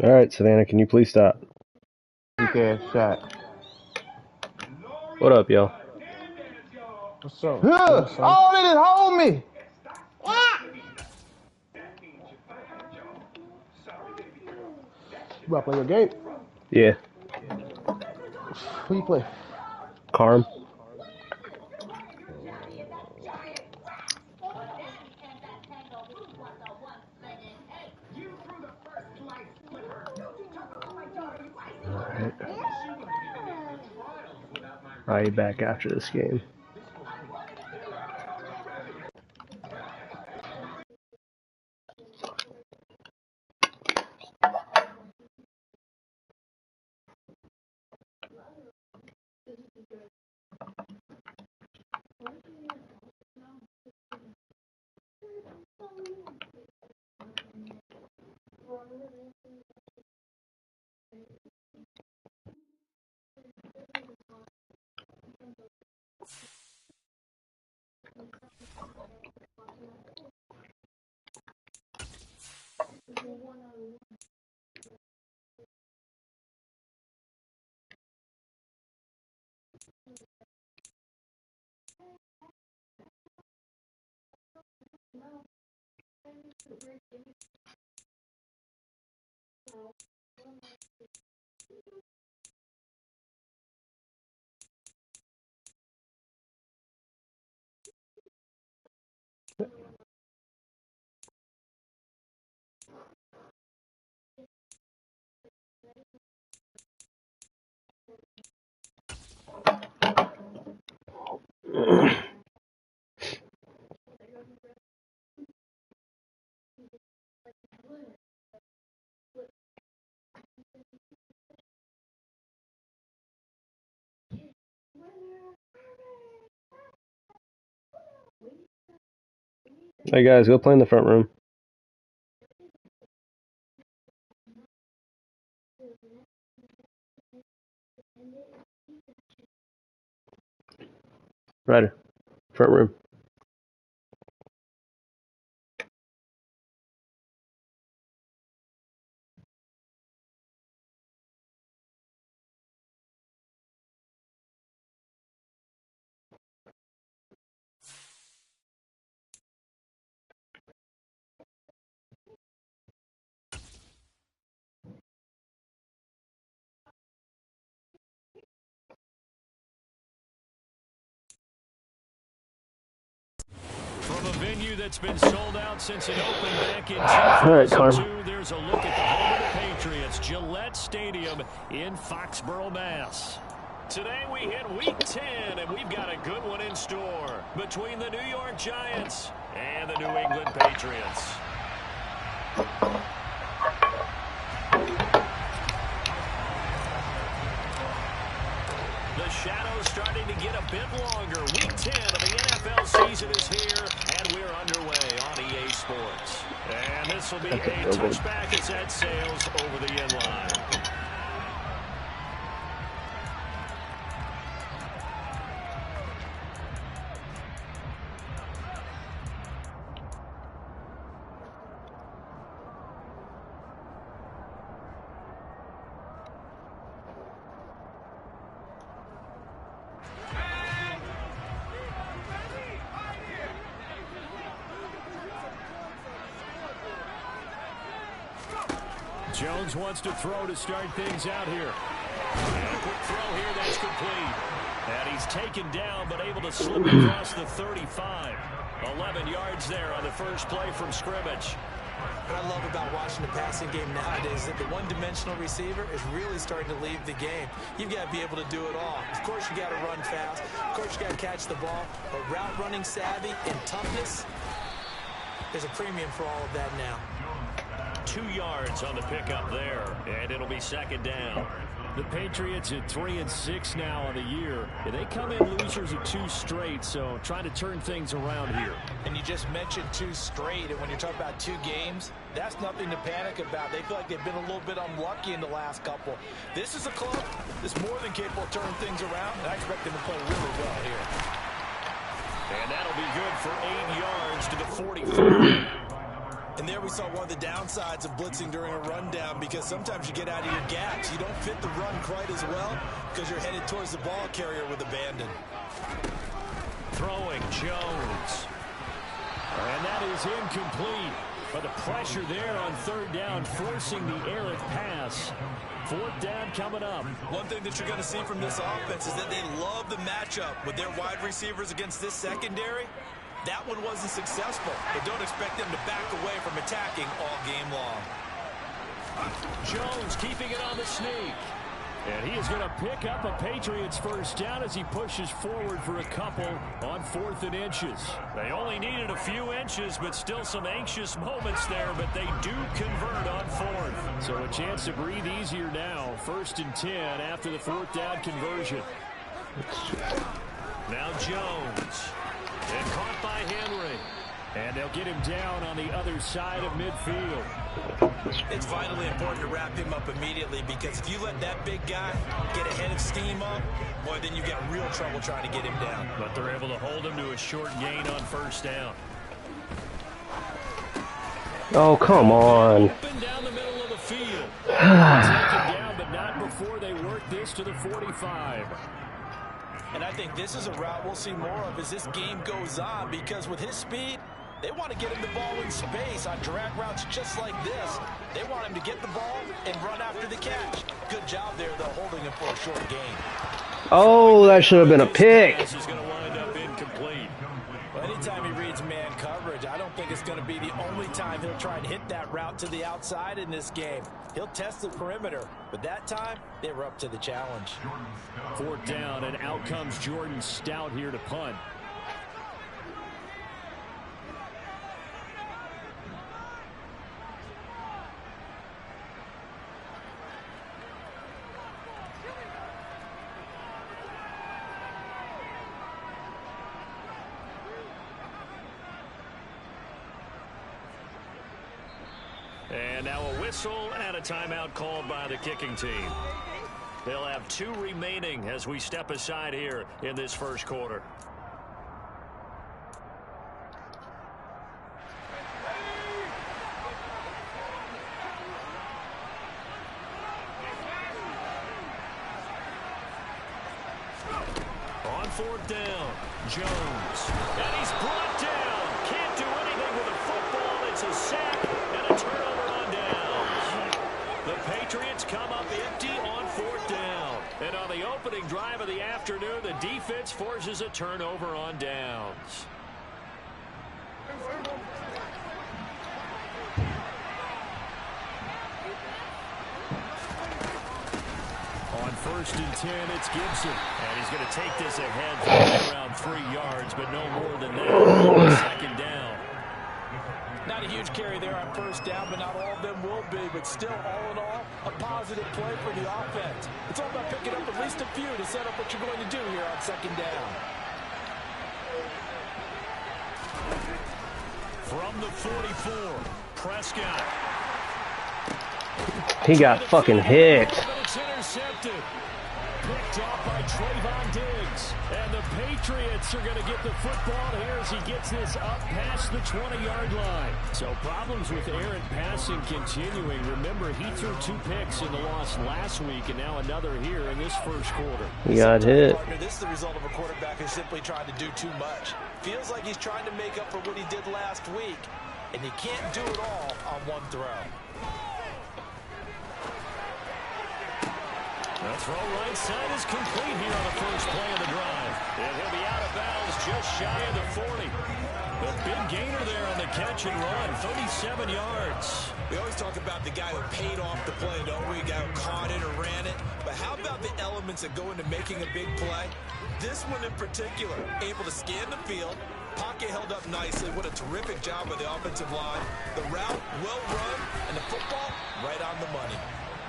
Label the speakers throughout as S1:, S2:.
S1: Alright, Savannah, can you please stop?
S2: Okay, shot.
S1: What up, y'all?
S3: What's up?
S2: Huh!
S3: Son?
S2: Oh, they just hold me.
S3: You about to play your game?
S1: Yeah.
S3: Who you play?
S1: Carm? Alright. I'll be back after this game. Hey guys, go play in the front room. Ryder, front room.
S4: From a venue that's been sold out since it opened back in 2002, there's a look at the home of the Patriots, Gillette Stadium in Foxborough, Mass. Today we hit Week 10, and we've got a good one in store between the New York Giants and the New England Patriots. The shadow's starting to get a bit longer. Week 10 of the NFL season is here, and we're underway on EA Sports. And this will be a touchback as that sails over the end line. Jones wants to throw to start things out here. And a quick throw here that's complete. And he's taken down but able to slip across the 35. 11 yards there on the first play from scrimmage.
S5: What I love about watching the passing game nowadays is that the one-dimensional receiver is really starting to leave the game. You've got to be able to do it all. Of course, you got to run fast. Of course, you got to catch the ball. But route running savvy and toughness, there's a premium for all of that now.
S4: 2 yards on the pickup there, and it'll be second down. The Patriots at 3-6 now on the year. And they come in losers of 2 straight, so trying to turn things around here.
S5: And you just mentioned 2 straight, and when you're talking about 2 games, that's nothing to panic about. They feel like they've been a little bit unlucky in the last couple. This is a club that's more than capable of turning things around, and I expect them to play really well here.
S4: And that'll be good for 8 yards to the 44.
S5: And there we saw one of the downsides of blitzing during a rundown, because sometimes you get out of your gaps. You don't fit the run quite as well because you're headed towards the ball carrier with abandon.
S4: Throwing Jones. And that is incomplete. But the pressure there on third down, forcing the errant pass. Fourth down coming up.
S5: One thing that you're going to see from this offense is that they love the matchup with their wide receivers against this secondary. That one wasn't successful, but don't expect them to back away from attacking all game long.
S4: Jones keeping it on the sneak. And he is going to pick up a Patriots first down as he pushes forward for a couple on 4th and inches. They only needed a few inches, but still some anxious moments there, but they do convert on 4th. So a chance to breathe easier now. 1st and 10 after the 4th down conversion. Now Jones. And caught by Henry. And they'll get him down on the other side of midfield.
S5: It's vitally important to wrap him up immediately, because if you let that big guy get ahead of steam up, boy, then you get real trouble trying to get him down.
S4: But they're able to hold him to a short gain on 1st down.
S1: Oh, come on.
S4: Open down the middle of the field. Taken down, but not before they work this to the 45.
S5: And I think this is a route we'll see more of as this game goes on, because with his speed, they want to get him the ball in space on drag routes just like this. They want him to get the ball and run after the catch. Good job there, though, holding him for a short gain.
S1: Oh, that should have been a pick.
S4: This is going to wind up incomplete.
S5: Well, anytime he reads man coverage, I don't think it's going to be the only time he'll try and hit that route to the outside in this game. He'll test the perimeter, but that time, they were up to the challenge.
S4: 4th down, and out comes Jordan Stout here to punt. And now a whistle and a timeout called by the kicking team. They'll have 2 remaining as we step aside here in this first quarter. On 4th down, Jones. And he's brought down. Can't do anything with a football. It's a sack and a turnover on downs. The Patriots come up empty on 4th down. And on the opening drive of the afternoon, the defense forces a turnover on downs. On 1st and 10, it's Gibson. And he's going to take this ahead for around 3 yards, but no more than that. 2nd down.
S5: Not a huge carry there on 1st down, but not all of them will be. But still, all in all, a positive play for the offense. It's all about picking up at least a few to set up what you're going to do here on 2nd down.
S4: From the 44, Prescott.
S1: He got fucking hit.
S4: It's intercepted. Picked off by Trayvon Diggs. And the Patriots are going to get the football here as he gets this up past the 20-yard line. So problems with errant passing continuing. Remember, he threw 2 picks in the loss last week, and now another here in this first quarter.
S1: He got hit.
S5: Partner, this is the result of a quarterback who's simply trying to do too much. Feels like he's trying to make up for what he did last week, and he can't do it all on one throw.
S4: The throw right side is complete here on the first play of the drive. And he'll be out of bounds just shy of the 40. The big gainer there on the catch and run, 37 yards.
S5: We always talk about the guy who paid off the play, don't we? A guy who caught it or ran it. But how about the elements that go into making a big play? This one in particular, able to scan the field. Pocket held up nicely. What a terrific job by the offensive line. The route, well run, and the football right on the money.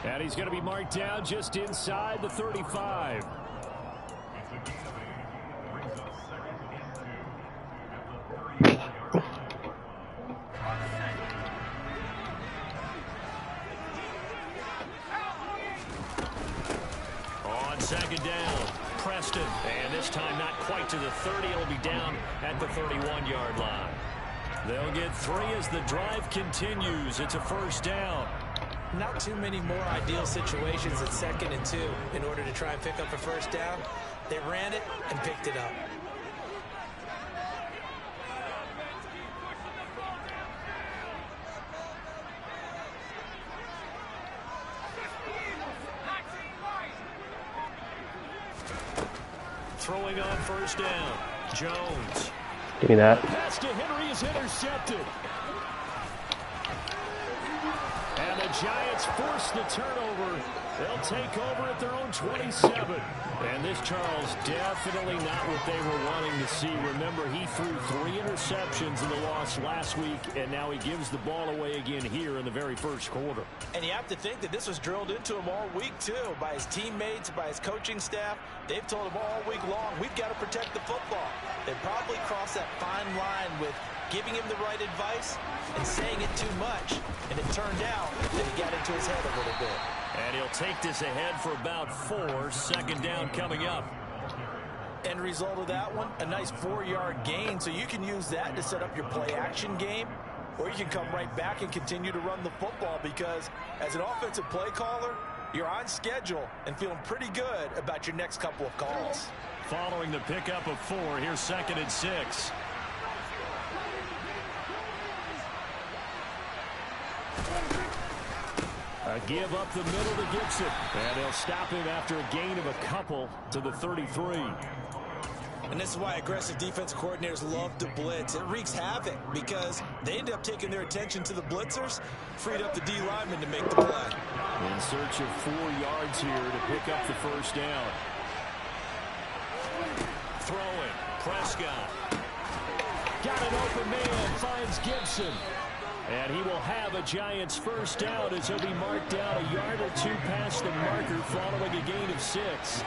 S4: And he's going to be marked down just inside the 35. On 2nd down, Preston. And this time not quite to the 30. It'll be down at the 31-yard line. They'll get 3 as the drive continues. It's a first down.
S5: Not too many more ideal situations at 2nd and 2 in order to try and pick up a first down. They ran it and picked it up.
S4: Throwing on first down. Jones.
S1: Give me that.
S4: Pass to Henry is intercepted. And the Giants force the turnover. They'll take over at their own 27. And this, Charles, definitely not what they were wanting to see. Remember, he threw 3 interceptions in the loss last week, and now he gives the ball away again here in the very first quarter.
S5: And you have to think that this was drilled into him all week, too, by his teammates, by his coaching staff. They've told him all week long, we've got to protect the football. They probably crossed that fine line with giving him the right advice and saying it too much. And it turned out that he got into his head a little bit.
S4: And he'll take this ahead for about 4. Second down coming up.
S5: End result of that one, a nice 4-yard gain. So you can use that to set up your play-action game, or you can come right back and continue to run the football, because as an offensive play caller, you're on schedule and feeling pretty good about your next couple of calls.
S4: Following the pickup of 4, here's 2nd and 6. A give up the middle to Gibson. And they'll stop him after a gain of a couple to the 33.
S5: And this is why aggressive defense coordinators love to blitz. It wreaks havoc because they end up taking their attention to the blitzers, freed up the D lineman to make the play.
S4: In search of 4 yards here to pick up the first down. Throwing. Prescott. Got an open man. Finds Gibson. And he will have a Giants first down as he'll be marked down a yard or 2 past the marker following a gain of 6.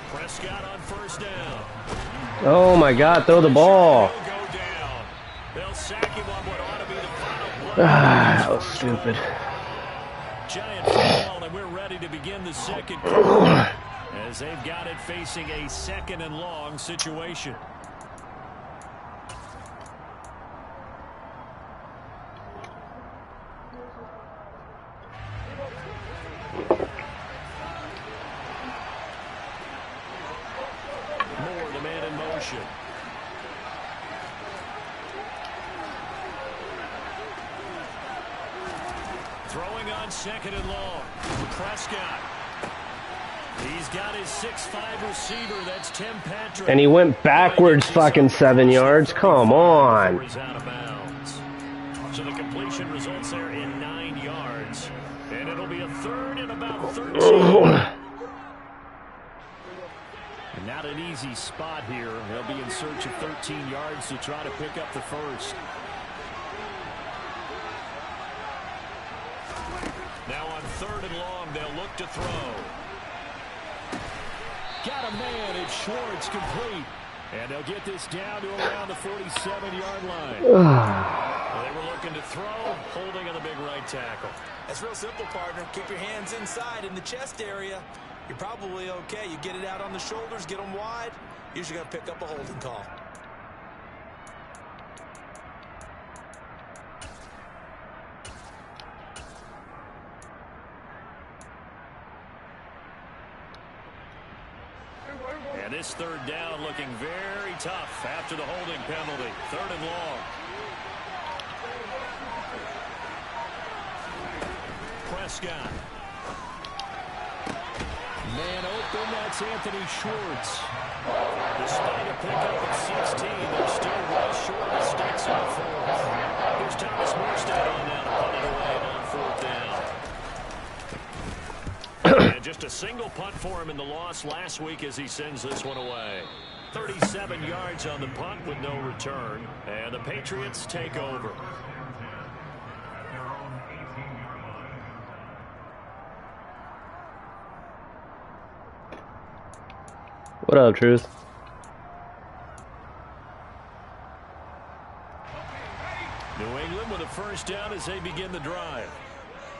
S4: Prescott on first down.
S1: Oh my God, throw the ball.
S4: They'll sack him on what ought to be the final play.
S1: That was stupid.
S4: Giant football, and we're ready to begin the second quarter as they've got it facing a 2nd and long situation. More the man in motion. Throwing on 2nd and long. Prescott. He's got his 6'5" receiver. That's Tim Patrick.
S1: And he went backwards fucking 7 yards. Come on.
S4: Out of bounds. So the completion results there in 9 yards. And it'll be a 3rd and about 13. And not an easy spot here. They'll be in search of 13 yards to try to pick up the first. Now on 3rd and long, they'll look to throw. Got a man. It's Schwartz, complete. And they'll get this down to around the 47-yard line. Well, they were looking to throw, holding on the big right tackle.
S5: That's real simple, partner. Keep your hands inside in the chest area. You're probably okay. You get it out on the shoulders, get them wide. Usually going to pick up a holding call.
S4: And this 3rd down looking very tough after the holding penalty. 3rd and long. Prescott. Man open, that's Anthony Schwartz. Despite a pickup of 16, they're still well short of stakes in the 4th. Here's Thomas Morstead on now to punt it away on 4th down. And just a single punt for him in the loss last week as he sends this one away. 37 yards on the punt with no return. And the Patriots take over.
S1: What up, Truth?
S4: New England with a first down as they begin the drive.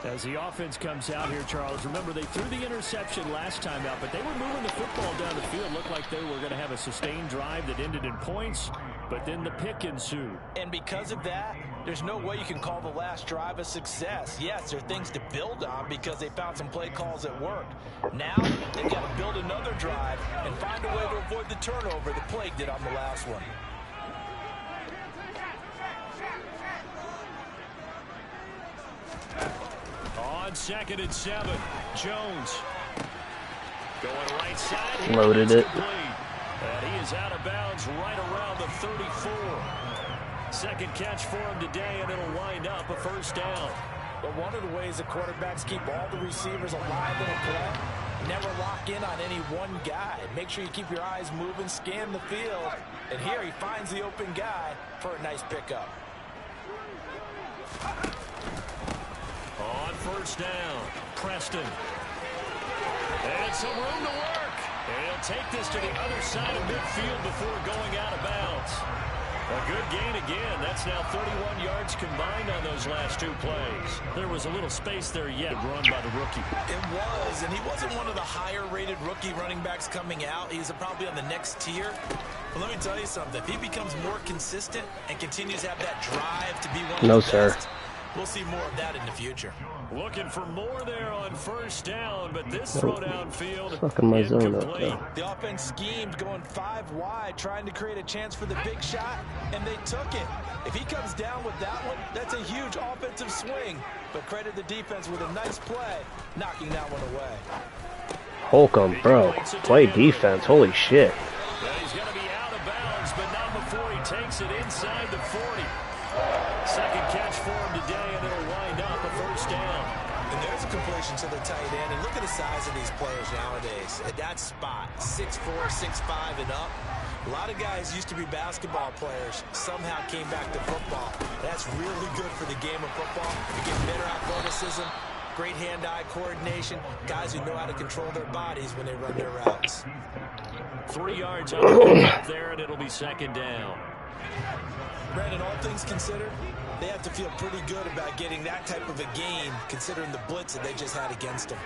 S4: As the offense comes out here, Charles, remember they threw the interception last time out, but they were moving the football down the field. Looked like they were going to have a sustained drive that ended in points. but then the pick ensued.
S5: And because of that, there's no way you can call the last drive a success. Yes, there are things to build on because they found some play calls that worked. Now, they've got to build another drive and find a way to avoid the turnover that plagued it on the last one.
S4: On 2nd and 7, Jones. Going right side.
S1: Loaded it.
S4: And he is out of bounds right around the 34. Second catch for him today, and it'll wind up a first down.
S5: But one of the ways the quarterbacks keep all the receivers alive in a play, never lock in on any one guy. Make sure you keep your eyes moving, scan the field. And here he finds the open guy for a nice pickup.
S4: On first down, Preston. And some room to work. And he'll take this to the other side of midfield before going out of bounds. A good gain again. That's now 31 yards combined on those last 2 plays. There was a little space there yet run by the rookie.
S5: It was, and he wasn't one of the higher-rated rookie running backs coming out. He's probably on the next tier. But let me tell you something. If he becomes more consistent and continues to have that drive to be one of the best, we'll see more of that in the future.
S4: Looking for more there on first down, but this throw downfield
S1: Fucking my zone up,
S4: incomplete.
S5: The offense schemed going 5 wide, trying to create a chance for the big shot, and they took it. If he comes down with that one, that's a huge offensive swing. But credit the defense with a nice play, knocking that one away.
S1: Holcomb, bro. Play defense. Holy shit.
S4: Yeah, he's going to be out of bounds, but not before he takes it inside the 40. Second catch for him today, and it'll wind up a first down.
S5: And there's a completion to the tight end. And look at the size of these players nowadays. At that spot, 6'4", 6'5", and up. A lot of guys used to be basketball players, somehow came back to football. That's really good for the game of football. You get better athleticism, great hand-eye coordination, guys who know how to control their bodies when they run their routes.
S4: 3 yards on the pickup there, and it'll be second down.
S5: Brandon, all things considered, they have to feel pretty good about getting that type of a gain, considering the blitz that they just had against them.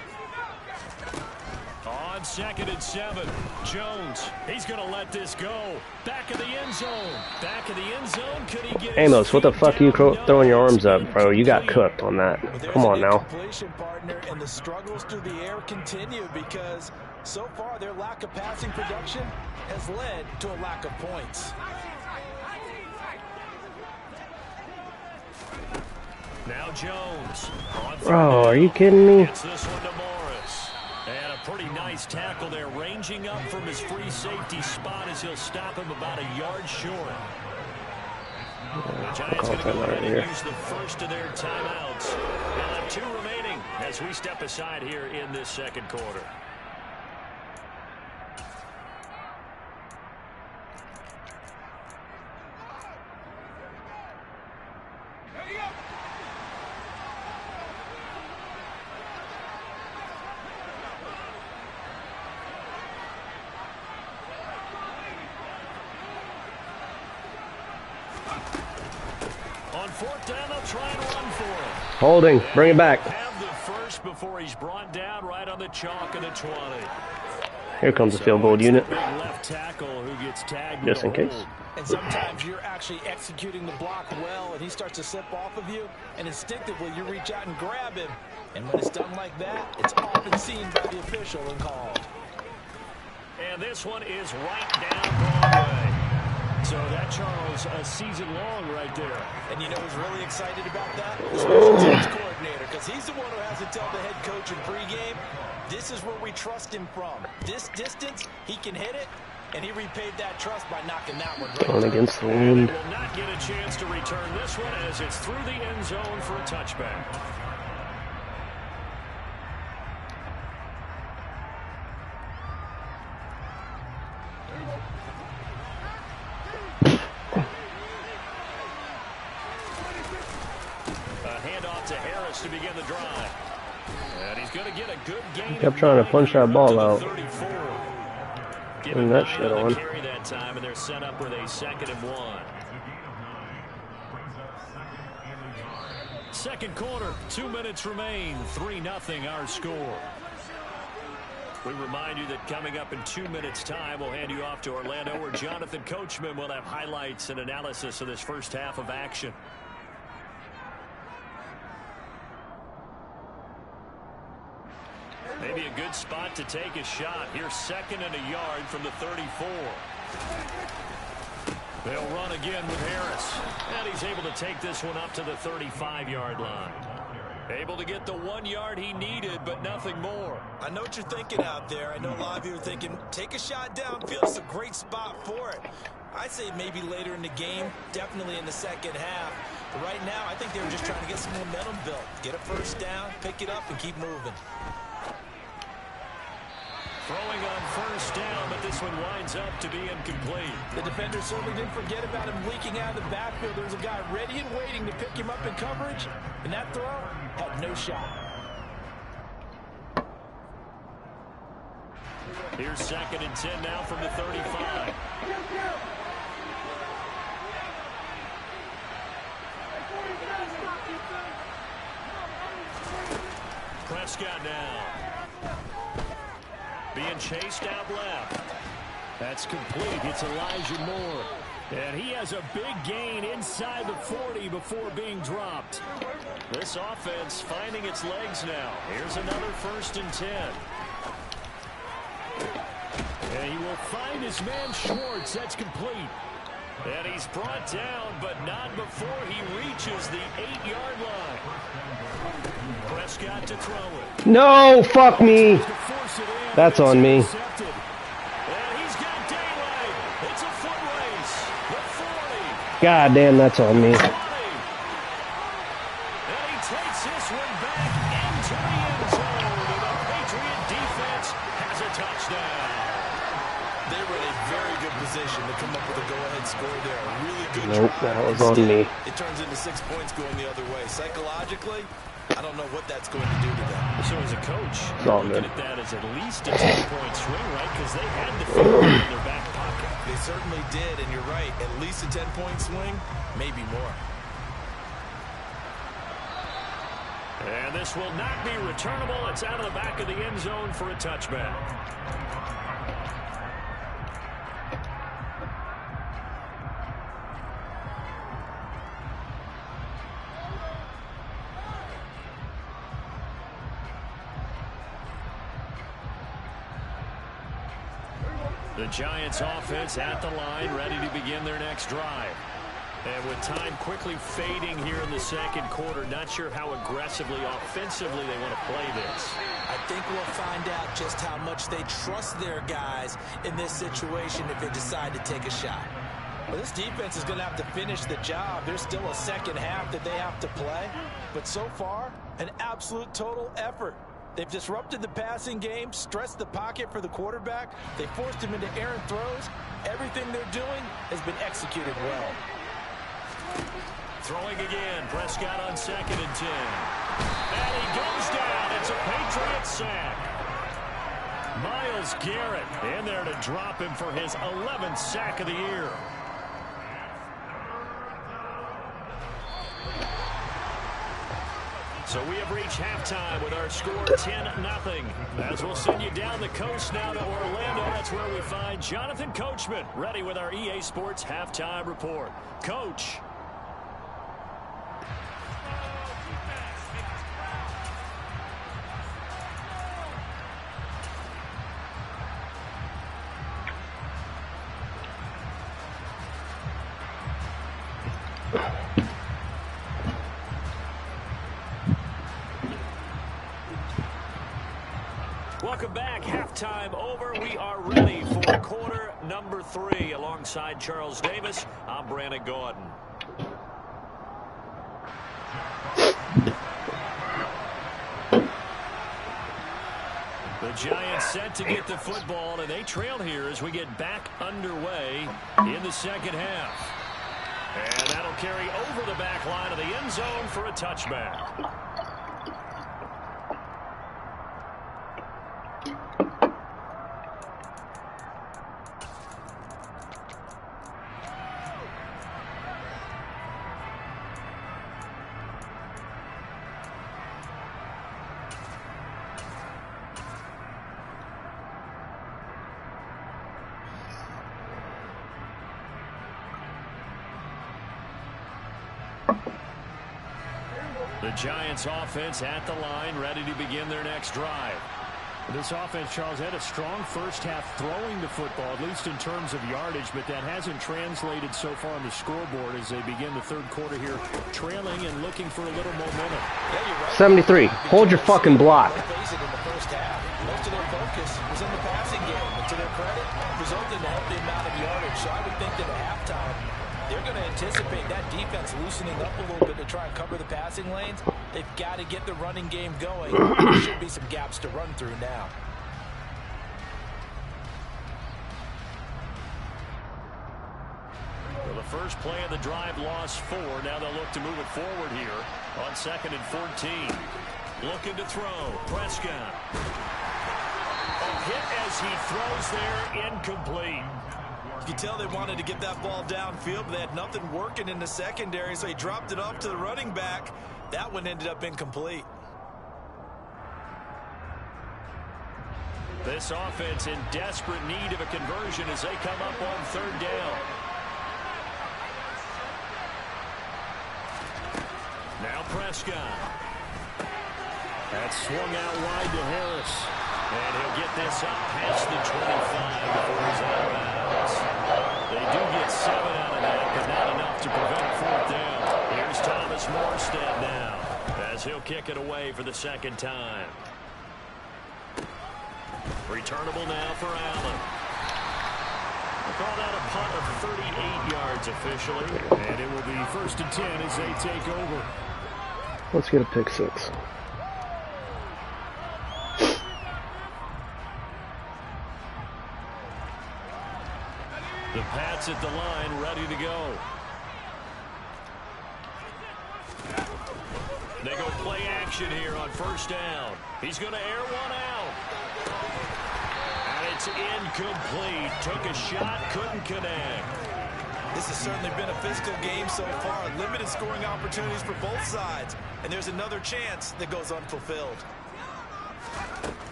S4: On 2nd and 7, Jones. He's going to let this go. Back of the end zone. Back of the end zone. Could he get
S1: Amos, what the fuck are you throwing your arms up, bro? You got cooked on that. Come on now.
S5: Completion partner, and the struggles through the air continue because so far their lack of passing production has led to a lack of points.
S4: Now Jones.
S1: Bro, are you kidding me?
S4: Gets this one to Morris. And a pretty nice tackle there, ranging up from his free safety spot as he'll stop him about a yard short. The Giants going to go ahead and use the first of their timeouts. They'll have 2 remaining as we step aside here in this second quarter. On 4th down, they'll try and run for it.
S1: Holding. Bring it back.
S4: Have the first before he's brought down right on the chalk of the 20.
S1: Here comes the field goal unit.
S4: Big left tackle who gets tagged.
S1: Just in case.
S5: And sometimes you're actually executing the block well, and he starts to slip off of you, and instinctively you reach out and grab him. And when it's done like that, it's often seen by the official and called.
S4: And this one is right down Broadway. So that, Charles, a season long right there.
S5: And you know who's really excited about that? The special teams coordinator, because he's the one who has to tell the head coach in pregame, this is where we trust him from. This distance, he can hit it, and he repaid that trust by knocking that one right
S1: Going against the wind.
S4: Will not get a chance to return this one as it's through the end zone for a touchback. To begin the drive. And he's going to get a good gain.
S1: Kept trying to punch that ball out.
S4: Giving
S1: that shit on.
S4: Carry that time, and they're set up with a 2nd and 1. Second quarter, 2 minutes remain. 3-0 our score. We remind you that coming up in 2 minutes' time, we'll hand you off to Orlando, where Jonathan Coachman will have highlights and analysis of this first half of action. Maybe a good spot to take a shot. Here's 2nd and a yard from the 34. They'll run again with Harris. And he's able to take this one up to the 35-yard line. Able to get the 1 yard he needed, but nothing more.
S5: I know what you're thinking out there. I know a lot of you are thinking, take a shot downfield. It's a great spot for it. I'd say maybe later in the game, definitely in the second half. But right now, I think they were just trying to get some momentum built. Get a first down, pick it up, and keep moving.
S4: Throwing on first down, but this one winds up to be incomplete.
S5: The defender certainly didn't forget about him leaking out of the backfield. There was a guy ready and waiting to pick him up in coverage, and that throw had no shot.
S4: Here's 2nd and 10 now from the 35. Prescott now. Being chased out left. That's complete. It's Elijah Moore. And he has a big gain inside the 40 before being dropped. This offense finding its legs now. Here's another 1st and 10. And he will find his man Schwartz. That's complete. And he's brought down, but not before he reaches the 8-yard line. Prescott to throw it.
S1: No, fuck me. That's on me.
S4: And he's got daylight. It's a foot race. The 40.
S1: God damn, that's on me.
S4: And he takes this one back into the end zone. And the Patriot defense has a touchdown.
S5: They were in a very good position to come up with a go-ahead score there. A really good
S1: Nope,
S5: drive.
S1: that was on me.
S5: It turns into 6 points going the other way. Psychologically, I don't know what that's going to do to them.
S4: So as a coach,
S1: all
S4: looking
S1: good.
S4: at that as at least a 10-point swing, right? Because they had the field in their back pocket.
S5: They certainly did, and you're right. At least a 10-point swing, maybe more.
S4: And this will not be returnable. It's out of the back of the end zone for a touchback. The Giants offense at the line, ready to begin their next drive. And with time quickly fading here in the second quarter, not sure how aggressively, offensively they want to play this.
S5: I think we'll find out just how much they trust their guys in this situation if they decide to take a shot. Well, this defense is going to have to finish the job. There's still a second half that they have to play. But so far, an absolute total effort. They've disrupted the passing game, stressed the pocket for the quarterback. They forced him into errant throws. Everything they're doing has been executed well.
S4: Throwing again, Prescott on 2nd and 10. And he goes down. It's a Patriot sack. Myles Garrett in there to drop him for his 11th sack of the year. So we have reached halftime with our score 10-0. As we'll send you down the coast now to Orlando, that's where we find Jonathan Coachman, ready with our EA Sports halftime report. Coach. Welcome back. Halftime over. We are ready for quarter number 3. Alongside Charles Davis, I'm Brandon Gordon. The Giants set to get the football, and they trail here as we get back underway in the second half. And that'll carry over the back line of the end zone for a touchback. The Giants offense at the line, ready to begin their next drive. This offense, Charles, had a strong first half throwing the football, at least in terms of yardage, but that hasn't translated so far on the scoreboard as they begin the third quarter here, trailing and looking for a little momentum.
S1: 73. Hold your fucking block.
S5: Most of their focus was in the passing game, and to their credit, resulted in a healthy amount of yardage. So I would think that at halftime, they're going to anticipate that defense loosening up a little bit to try and cover the passing lanes. They've got to get the running game going. There should be some gaps to run through now.
S4: Well, the first play of the drive lost 4. Now they'll look to move it forward here on 2nd and 14. Looking to throw. Prescott. A hit as he throws there, incomplete.
S5: You can tell they wanted to get that ball downfield, but they had nothing working in the secondary, so he dropped it off to the running back. That one ended up incomplete.
S4: This offense in desperate need of a conversion as they come up on 3rd down. Now Prescott. That's swung out wide to Harris. And he'll get this up past the 25 before he's out of bounds. They do get 7 out of that, but not enough to prevent a 4th down. Here's Thomas Morstead now as he'll kick it away for the 2nd time. Returnable now for Allen. We'll call that a punt of 38 yards officially, and it will be 1st and 10 as they take over.
S1: Let's get a pick 6.
S4: The Pats at the line, ready to go. They go play action here on 1st down. He's going to air one out. And it's incomplete. Took a shot, couldn't connect.
S5: This has certainly been a physical game so far. Limited scoring opportunities for both sides. And there's another chance that goes unfulfilled.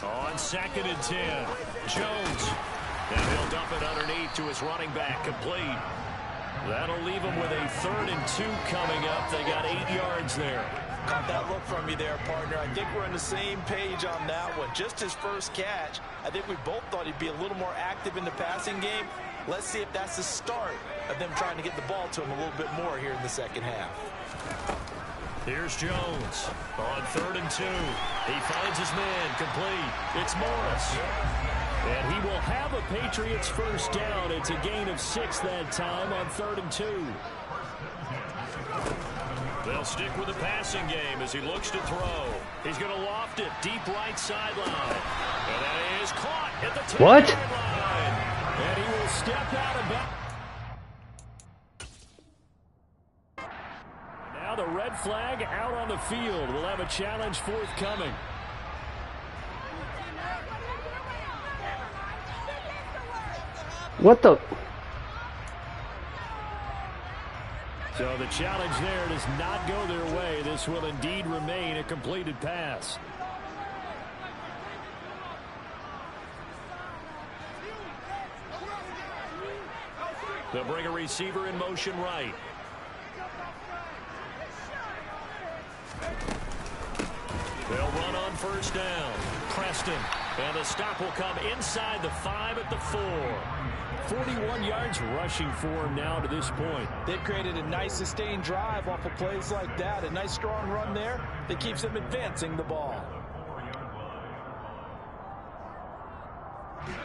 S4: On 2nd and 10, Jones. And he'll dump it underneath to his running back, complete. That'll leave him with a 3rd and 2 coming up. They got 8 yards there.
S5: Caught that look from you there, partner. I think we're on the same page on that one. Just his first catch. I think we both thought he'd be a little more active in the passing game. Let's see if that's the start of them trying to get the ball to him a little bit more here in the 2nd half.
S4: Here's Jones on 3rd and 2. He finds his man, complete. It's Morris. And he will have a Patriots 1st down. It's a gain of 6 that time on 3rd and 2. They'll stick with the passing game as he looks to throw. He's going to loft it deep right sideline. And that is caught at the 10-yard line. And he will step out of bounds. Now the red flag out on the field. We'll have a challenge forthcoming.
S1: What the?
S4: So the challenge there does not go their way. This will indeed remain a completed pass. They'll bring a receiver in motion right. They'll run on 1st down. Preston. And the stop will come inside the 5 at the 4. 41 yards rushing for him now to this point.
S5: They've created a nice sustained drive off of plays like that. A nice strong run there that keeps them advancing the ball.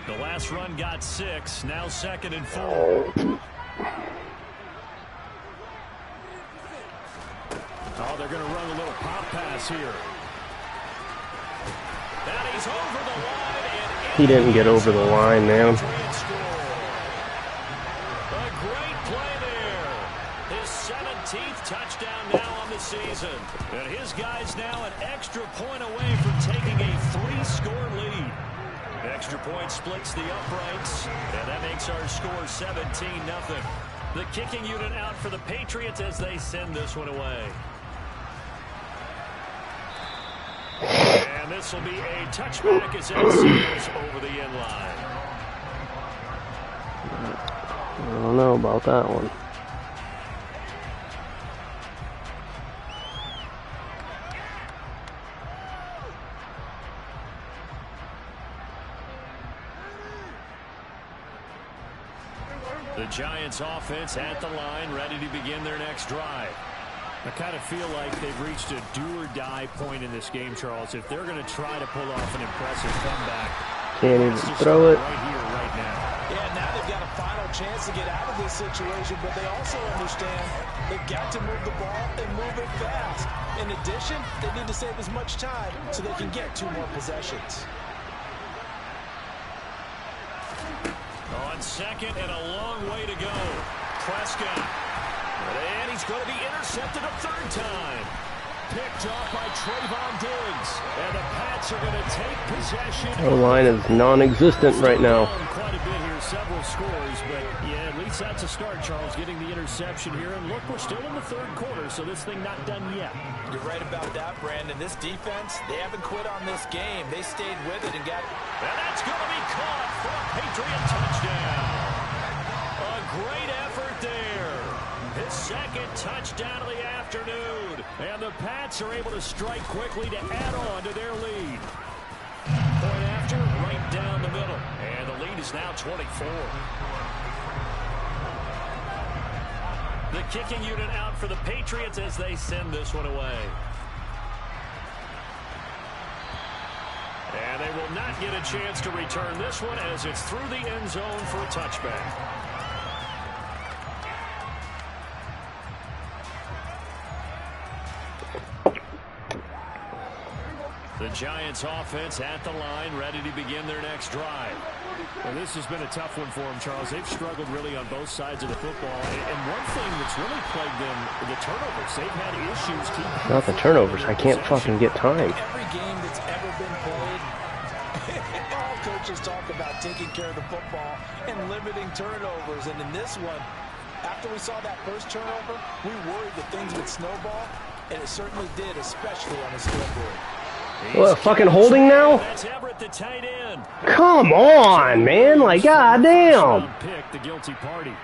S4: The last run got 6. Now 2nd and 4. Oh, they're going to run a little pop pass here. And he's over the line. And
S1: He didn't get over the line, man.
S4: A great play there. His 17th touchdown now on the season. And his guys now an extra point away from taking a 3-score lead. Extra point splits the uprights, and that makes our score 17-0. The kicking unit out for the Patriots as they send this one away. And this will be a touchback as that sails over the end line.
S1: I don't know about that one.
S4: The Giants offense at the line, ready to begin their next drive. I kind of feel like they've reached a do-or-die point in this game, Charles. If they're going to try to pull off an impressive comeback,
S1: can't even throw it.
S4: Right here, right now.
S5: Yeah, now they've got a final chance to get out of this situation, but they also understand they've got to move the ball and move it fast. In addition, they need to save as much time so they can get 2 more possessions.
S4: On second and a long way to go. Prescott. And he's going to be intercepted a 3rd time. Picked off by Trayvon Diggs. And the Pats are going to take possession.
S1: The line is non-existent right now.
S4: Quite a bit here, several scores, but yeah, at least that's a start, Charles, getting the interception here. And look, we're still in the 3rd quarter, so this thing not done yet.
S5: You're right about that, Brandon. This defense, they haven't quit on this game. They stayed with it and got...
S4: And that's going to be caught for a Patriot touchdown. A great effort there. His 2nd touchdown of the afternoon. And the Pats are able to strike quickly to add on to their lead. Point after, right down the middle. And the lead is now 24. The kicking unit out for the Patriots as they send this one away. And they will not get a chance to return this one as it's through the end zone for a touchback. The Giants offense at the line, ready to begin their next drive. Well, this has been a tough one for them, Charles. They've struggled really on both sides of the football. And one thing that's really plagued them, the turnovers. They've had issues keeping...
S1: Not the turnovers. I can't fucking get time.
S5: Every game that's ever been played, all coaches talk about taking care of the football and limiting turnovers. And in this one, after we saw that first turnover, we worried that things would snowball, and it certainly did, especially on the scoreboard.
S1: What, fucking holding now? Come on, man. Like, goddamn.
S4: Pick the guilty party.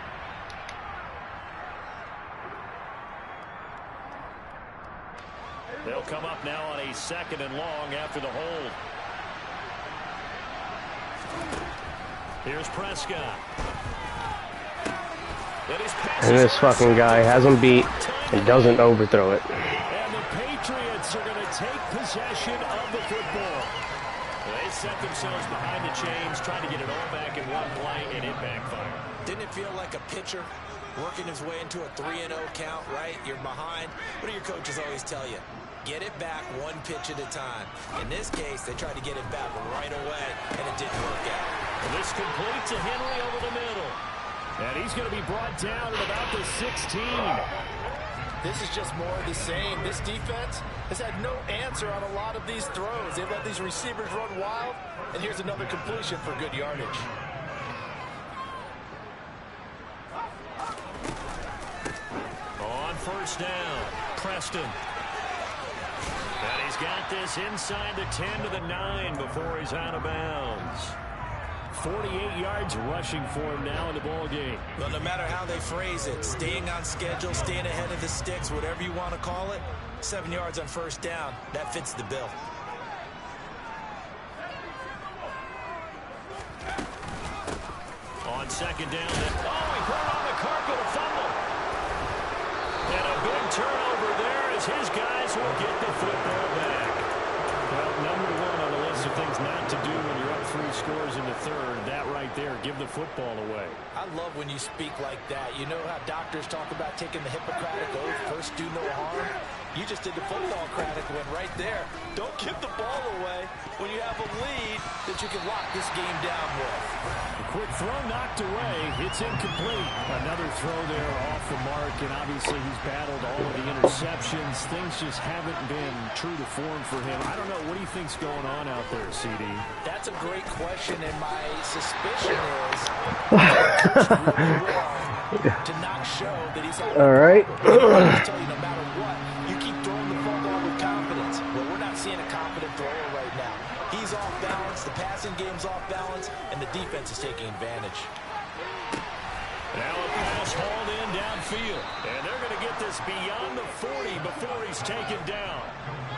S4: They'll come up now on a 2nd and long after the hold. Here's Prescott.
S1: And this fucking guy has him beat and doesn't overthrow it.
S4: And the Patriots are going to take possession of the football. They set themselves behind the chains, trying to get it all back in one play, and it backfired.
S5: Didn't it feel like a pitcher working his way into a 3-0 count, right? You're behind. What do your coaches always tell you? Get it back 1 pitch at a time. In this case, they tried to get it back right away, and it didn't work out.
S4: And this complete to Henry over the middle. And he's going to be brought down at about the 16.
S5: This is just more of the same. This defense has had no answer on a lot of these throws. They've let these receivers run wild, and here's another completion for good yardage.
S4: On 1st down, Preston. And he's got this inside the 10 to the 9 before he's out of bounds. 48 yards rushing for him now in the ball game.
S5: Well, no matter how they phrase it, staying on schedule, staying ahead of the sticks, whatever you want to call it, 7 yards on 1st down, that fits the bill.
S4: On 2nd down, he put it on the carpet, a fumble. And a big turnover there as his guys will get the football back. Well, number 1 on the list of things not to do when you're up 3 scores in the 3rd. That right there, give the football away.
S5: I love when you speak like that. You know how doctors talk about taking the Hippocratic oath, first do no harm? You just did the football-cratic one right there. Don't give the ball away when you have a lead that you can lock this game down with.
S4: A quick throw knocked away. It's incomplete. Another throw there off the mark, and obviously he's battled all of the interceptions. Things just haven't been true to form for him. I don't know. What do you think's going on out there, CD?
S5: That's a great question, and my suspicion is to not show that he's had
S1: all right.
S5: tell you no matter what, you keep throwing the football with confidence. Well, we're not seeing a confident thrower right now. He's off balance, the passing game's off balance, and the defense is taking advantage.
S4: Now a pass hauled in downfield, and they're going to get this beyond the 40 before he's taken down.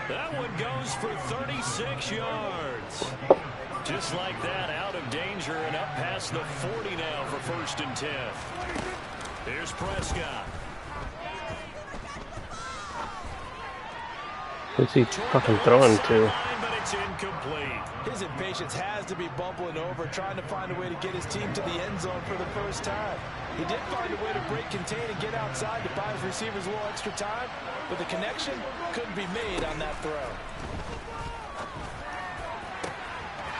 S4: That one goes for 36 yards. Just like that, out of danger and up past the 40 now for 1st and 10. Here's Prescott.
S1: Who's he fucking throwing to?
S4: But it's incomplete.
S5: His impatience has to be bubbling over, trying to find a way to get his team to the end zone for the first time. He did find a way to break contain and get outside to buy his receivers a little extra time, but the connection couldn't be made on that throw.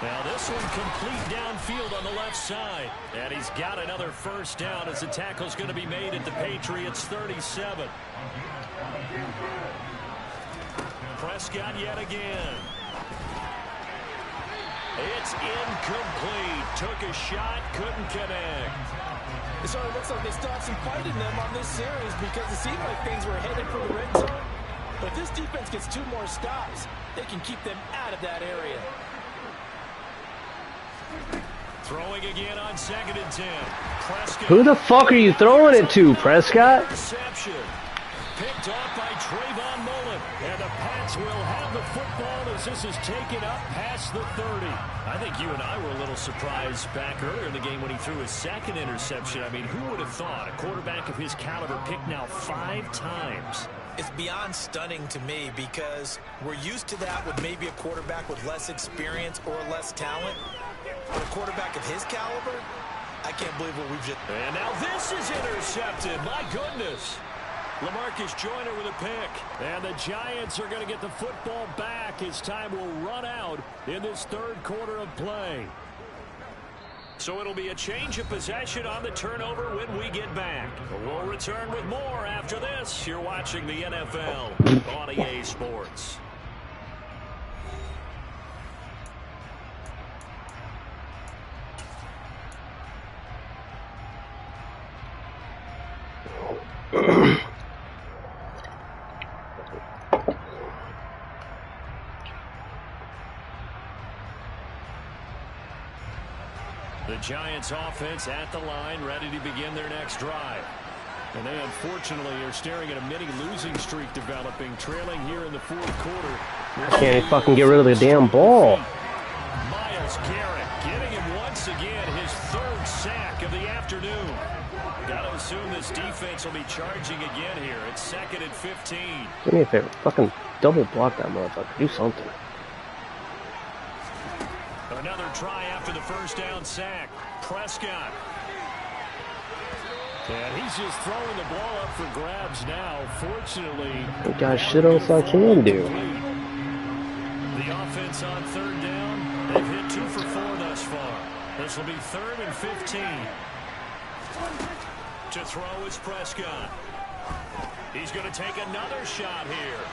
S4: Now this one complete downfield on the left side. And he's got another 1st down as the tackle's going to be made at the Patriots 37. Prescott yet again. It's incomplete. Took a shot, couldn't connect.
S5: It sort of looks like they still have some fight in them on this series because it seemed like things were headed for the red zone. But if this defense gets 2 more stops, they can keep them out of that area.
S4: Throwing again on 2nd and 10. Prescott.
S1: Who the fuck are you throwing it to, Prescott?
S4: Interception. Picked off by Trayvon Mullen. And the Pats will have the football as this is taken up past the 30. I think you and I were a little surprised back earlier in the game when he threw his 2nd interception. I mean, who would have thought a quarterback of his caliber picked now 5 times?
S5: It's beyond stunning to me because we're used to that with maybe a quarterback with less experience or less talent. But a quarterback of his caliber, I can't believe what we've just...
S4: And now this is intercepted. My goodness. LaMarcus Joyner with a pick. And the Giants are going to get the football back as time will run out in this 3rd quarter of play. So it'll be a change of possession on the turnover when we get back. We'll return with more after this. You're watching the NFL on EA Sports. The Giants offense at the line, ready to begin their next drive. And they unfortunately are staring at a mini losing streak developing, trailing here in the 4th quarter.
S1: Can't he fucking get rid of the damn ball?
S4: Myles Garrett getting him once again, his 3rd sack of the afternoon. Got to assume this defense will be charging again here. It's 2nd and 15.
S1: Do me a favor, fucking double block that motherfucker. Do something.
S4: Another try after the 1st down sack. Prescott. And he's just throwing the ball up for grabs now. Fortunately,
S1: that guy shit else I can do.
S4: The offense on 3rd down. They've hit 2 for 4 thus far. This will be 3rd and 15. To throw is Prescott. He's going to take another shot here.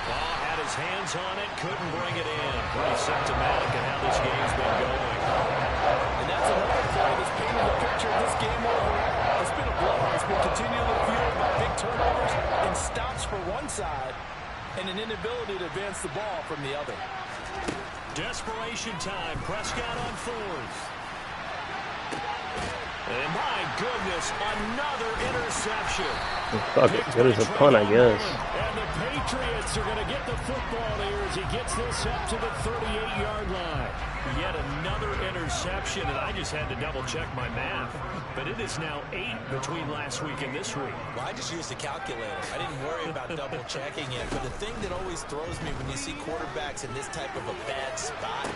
S4: Ball had his hands on it, couldn't bring it in. Pretty symptomatic of how this game's been going.
S5: And that's another play that's painted the picture of this game overall. It's been a blowout. It's been continually fueled by big turnovers and stops for one side and an inability to advance the ball from the other.
S4: Desperation time. Prescott on 4th. And my goodness, another interception.
S1: Fuck it, good as a punt, I guess.
S4: And the Patriots are going to get the football here as he gets this up to the 38-yard line. Yet another interception, and I just had to double-check my math. But it is now 8 between last week and this week.
S5: Well, I just used a calculator. I didn't worry about double-checking it. But the thing that always throws me when you see quarterbacks in this type of a bad spot,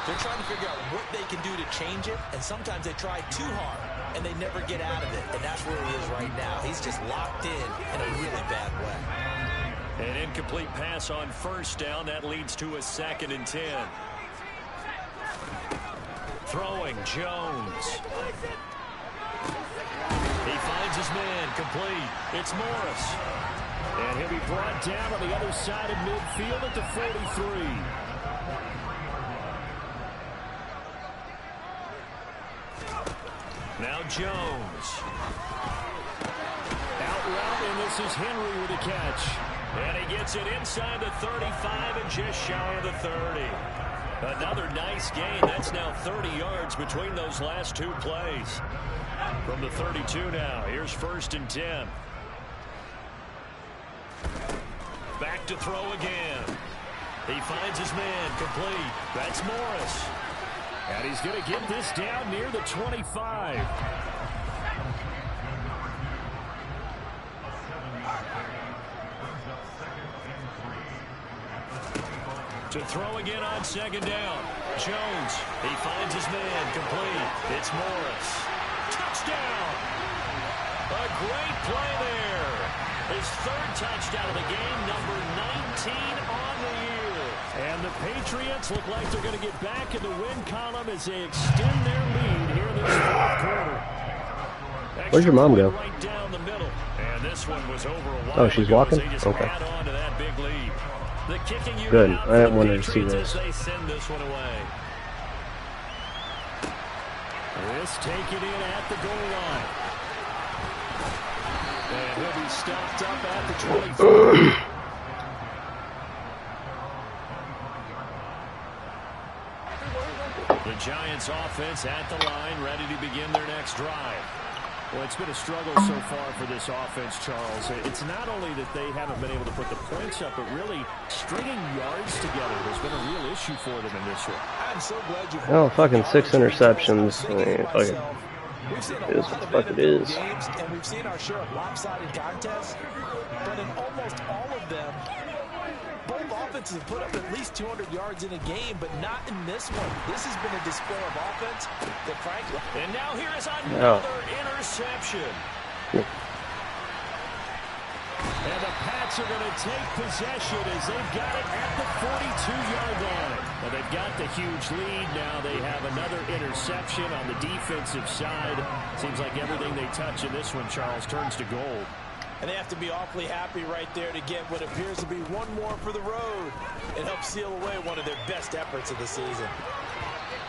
S5: they're trying to figure out what they can do to change it, and sometimes they try too hard, and they never get out of it. And that's where he is right now. He's just locked in a really bad way.
S4: An incomplete pass on 1st down. That leads to a 2nd and 10. Throwing, Jones. He finds his man, complete. It's Morris. And he'll be brought down on the other side of midfield at the 43. Now Jones. Out route, and this is Henry with a catch. And he gets it inside the 35 and just shy of the 30. Another nice gain. That's now 30 yards between those last 2 plays. From the 32 now, here's 1st and 10. Back to throw again. He finds his man, complete. That's Morris. And he's going to get this down near the 25. To throw again on second down. Jones, he finds his man, complete. It's Morris. Touchdown! A great play there. His third touchdown of the game, number 19 on the year. And the Patriots look like they're going to get back in the win column as they extend their lead here in this fourth quarter.
S1: Where's your mom go?
S4: Right down the middle. And this one was over a while
S1: Oh, she's
S4: ago
S1: walking?
S4: as they just
S1: Okay.
S4: add on to that big lead. The kicking unit
S1: Good.
S4: out
S1: I didn't
S4: for
S1: want
S4: the
S1: her to see
S4: Patriots
S1: this.
S4: as they send this one away. This taken in at the goal line. And he'll be stopped up at the 24. The Giants offense at the line, ready to begin their next drive. Well, it's been a struggle so far for this offense, Charles. It's not only that they haven't been able to put the points up, but really stringing yards together has been a real issue for them in this one.
S5: I'm so glad you.
S1: Oh, fucking 6 interceptions. I mean, fucking,
S5: We've seen
S1: it is what the fuck it is.
S5: games, and we've seen our share of lopsided contests, but in almost all of them, both offenses have put up at least 200 yards in a game, but not in this one. This has been a display of offense that, frankly...
S4: And now here is another interception. And the Pats are going to take possession as they've got it at the 42-yard line. Well, they've got the huge lead. Now they have another interception on the defensive side. Seems like everything they touch in this one, Charles, turns to gold.
S5: And they have to be awfully happy right there to get what appears to be one more for the road and help seal away one of their best efforts of the season.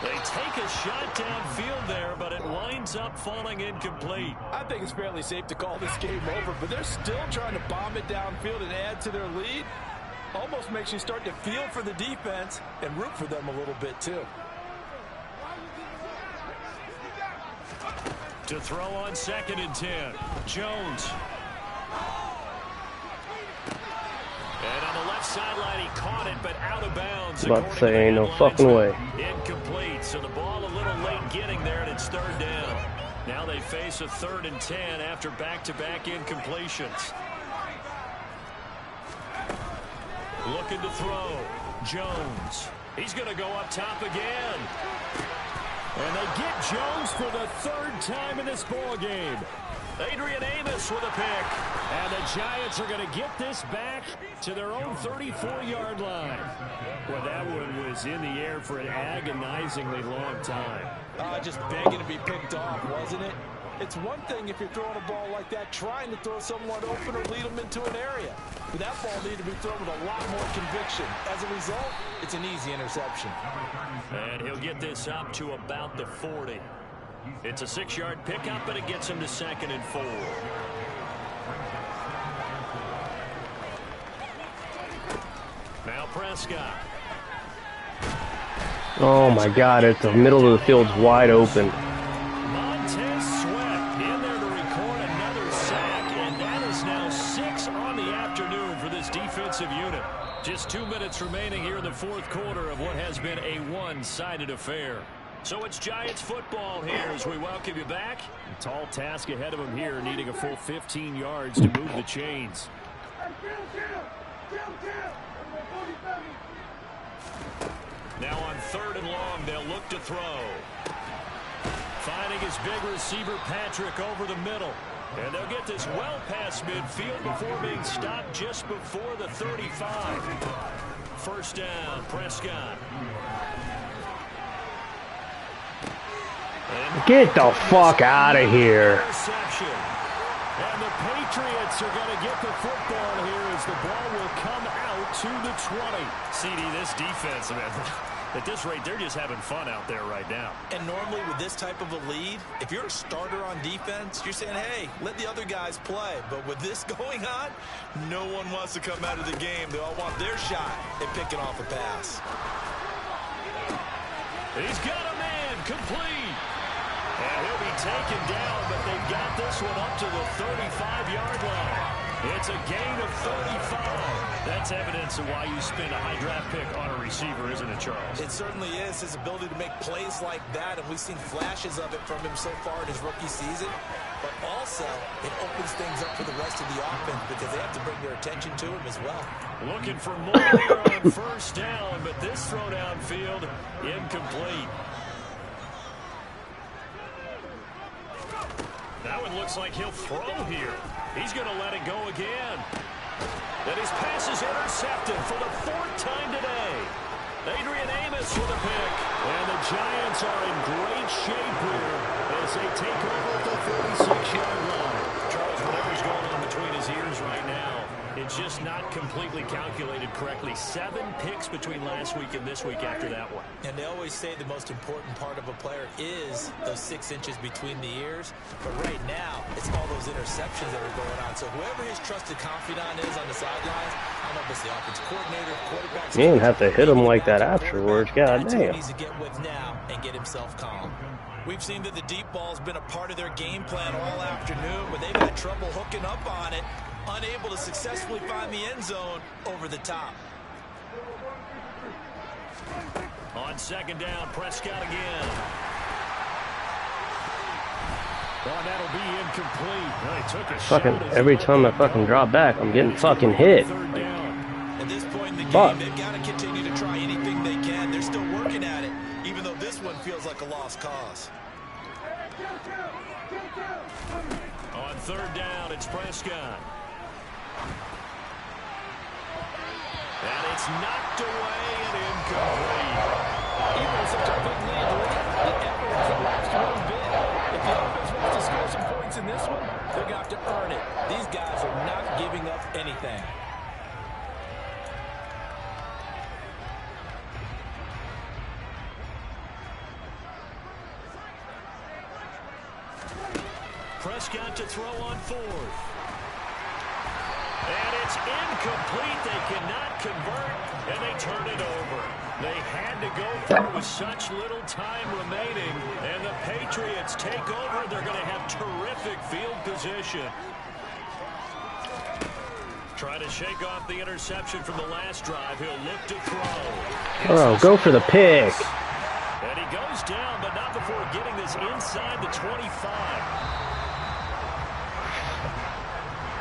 S4: They take a shot downfield there, but it winds up falling incomplete.
S5: I think it's fairly safe to call this game over, but they're still trying to bomb it downfield and add to their lead. Almost makes you start to feel for the defense and root for them a little bit, too.
S4: To throw on 2nd and 10, Jones. And on the left sideline, he caught it, but out of bounds.
S1: About to say, ain't no fucking way.
S4: Incomplete, so the ball a little late getting there, and it's 3rd down. Now they face a 3rd and 10 after back-to-back incompletions. Looking to throw. Jones. He's going to go up top again. And they get Jones for the 3rd time in this ball game. Adrian Amos with a pick. And the Giants are going to get this back to their own 34-yard line. Well, that one was in the air for an agonizingly long time.
S5: Just begging to be picked off, wasn't it? It's one thing if you're throwing a ball like that, trying to throw someone open or lead them into an area. But that ball needed to be thrown with a lot more conviction. As a result, it's an easy interception.
S4: And he'll get this up to about the 40. It's a 6-yard pickup, but it gets him to 2nd and 4. Now Prescott.
S1: Oh my God! It's the middle of the field's wide open.
S4: Montez Sweat in there to record another sack, and that is now 6 on the afternoon for this defensive unit. Just 2 minutes remaining here in the 4th quarter of what has been a one-sided affair. So it's Giants football here as we welcome you back. A tall task ahead of them here, needing a full 15 yards to move the chains. Now on 3rd and long, they'll look to throw. Finding his big receiver, Patrick, over the middle. And they'll get this well past midfield before being stopped just before the 35. 1st down, Prescott.
S1: Get the fuck out of here.
S4: And the Patriots are going to get the football here as the ball will come out to the 20. CD, this defense, man, at this rate, they're just having fun out there right now.
S5: And normally with this type of a lead, if you're a starter on defense, you're saying, hey, let the other guys play. But with this going on, no one wants to come out of the game. They all want their shot at picking off a pass.
S4: He's got a man, complete. And he'll be taken down, but they've got this one up to the 35-yard line. It's a gain of 35. That's evidence of why you spend a high draft pick on a receiver, isn't it, Charles?
S5: It certainly is. His ability to make plays like that, and we've seen flashes of it from him so far in his rookie season. But also, it opens things up for the rest of the offense because they have to bring their attention to him as well.
S4: Looking for more here on first down, but this throw downfield incomplete. That one looks like he'll throw here. He's going to let it go again. And his pass is intercepted for the 4th time today. Adrian Amos with a pick. And the Giants are in great shape here as they take over at the 46-yard line. Charles, whatever's going on between his ears right now, it's just not completely calculated correctly. 7 picks between last week and this week after that one.
S5: And they always say the most important part of a player is those 6 inches between the ears. But right now, it's all those interceptions that are going on. So whoever his trusted confidant is on the sidelines, I don't know if it's the offensive coordinator, quarterback.
S1: You didn't have to hit him like that afterwards. God
S5: That's who he
S1: damn.
S5: needs to get with now and get himself calm. We've seen that the deep ball's been a part of their game plan all afternoon, but they've had trouble hooking up on it. Unable to successfully find the end zone over the top.
S4: On 2nd down, Prescott again. Oh, that'll be incomplete. Well, he took a
S1: Fucking
S4: shot
S1: every time I fucking drop back, I'm getting fucking hit.
S4: 3rd down.
S5: At this point in the game,
S1: Fuck.
S5: they've got to continue to try anything they can. They're still working at it, even though this one feels like a lost cause.
S4: On 3rd down, it's Prescott. And it's knocked away and incomplete.
S6: Even with such a big lead, the effort has one bit. If the offense wants to score some points in this one, they're going to have to earn it. These guys are not giving up anything.
S4: Prescott to throw on 4th. And it's incomplete. They cannot convert, and they turn it over. They had to go through with such little time remaining, and the Patriots take over. They're going to have terrific field position. Trying to shake off the interception from the last drive. He'll look to throw.
S1: Oh, go for the pick.
S4: And he goes down, but not before getting this inside the 25.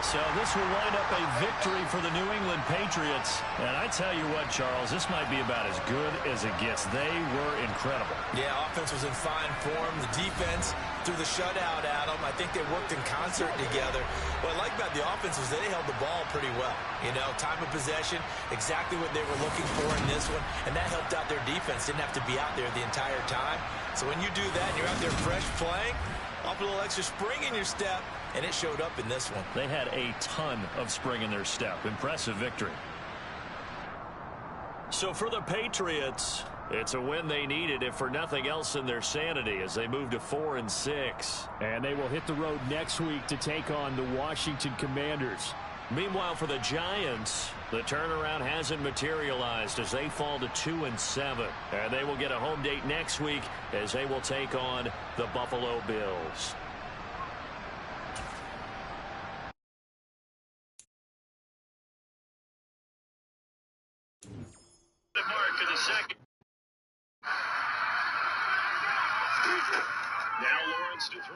S4: So this will wind up a victory for the New England Patriots. And I tell you what, Charles, this might be about as good as it gets. They were incredible.
S5: Yeah, offense was in fine form. The defense threw the shutout at them. I think they worked in concert together. What I like about the offense was they held the ball pretty well. You know, time of possession, exactly what they were looking for in this one. And that helped out their defense. Didn't have to be out there the entire time. So when you do that and you're out there fresh playing, off a little extra spring in your step, and it showed up in this one.
S4: They had a ton of spring in their step. Impressive victory. So for the Patriots, it's a win they needed, if for nothing else, in their sanity as they move to 4-6.
S6: And they will hit the road next week to take on the Washington Commanders.
S4: Meanwhile, for the Giants, the turnaround hasn't materialized as they fall to 2-7. And they will get a home date next week as they will take on the Buffalo Bills. The mark of the second. Now Lawrence to throw.